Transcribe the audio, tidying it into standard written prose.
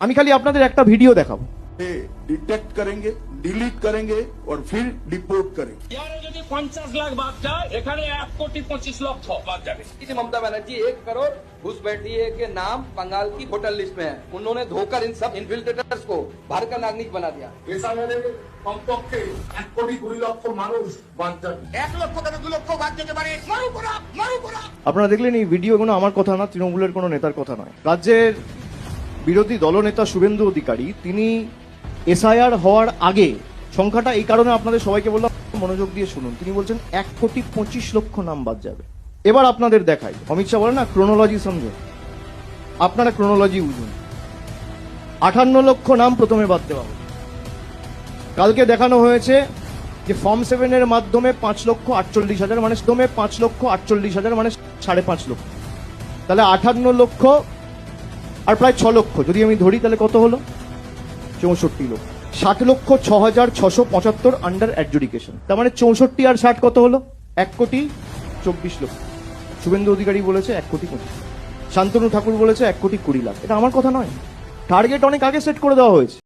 আমি খালি আপনাদের একটা ভিডিও দেখাবো। डिटेक्ट करेंगे, डिलीट करेंगे और फिर डिपोर्ट करेंगे। यार यदि 50 लाख बात जाए এখানে 1,25,00,000 बात जाए। ममता बनर्जी 1 करोड़ घुसपैठिए के नाम बंगाल की होटल लिस्ट में है। उन्होंने धोकर इन सब इन्फिल्ट्रेटर्स को भारत का नागरिक बना दिया। কমপক্ষে 1,20,00,000 মানুষ বাদ যাবে। 1 লক্ষ থেকে 2 লক্ষ বাদ যেতে পারে। মারু আপনারা দেখলেন এই ভিডিওগুলো আমার কথা না, তৃণমূলের কোনো নেতার কথা নয়। রাজ্যের বিরোধী দলনেতা শুভেন্দু অধিকারী তিনি এসআইআর হওয়ার আগে, সংখ্যাটা এই কারণে আপনাদের সবাইকে বললাম মনোযোগ দিয়ে শুনুন, তিনি বলছেন 1,25,00,000 নাম বাদ যাবে। এবার আপনাদের দেখাই, অমিত শাহ বলে না ক্রোনোলজি সমঝো, আপনারা ক্রোনোলজি বুঝুন। 58 লক্ষ নাম প্রথমে বাদ দেওয়া হবে। কালকে দেখানো হয়েছে যে ফর্ম 7 এর মাধ্যমে 5,48,000 মানে 5,48,000 মানে 5.5 লক্ষ, তাহলে 58 লক্ষ আর প্রায় 6 লক্ষ যদি আমি ধরি তাহলে কত হলো? 64 লক্ষ। 60,06,675 আন্ডার অ্যাডজুডিকেশন, তার মানে 64 আর 60 কত হলো? 1,24,00,000। শুভেন্দু অধিকারী বলেছে 1,25,00,000, শান্তনু ঠাকুর বলেছে 1,20,00,000। এটা আমার কথা নয়, টার্গেট অনেক আগে সেট করে দেওয়া হয়েছে।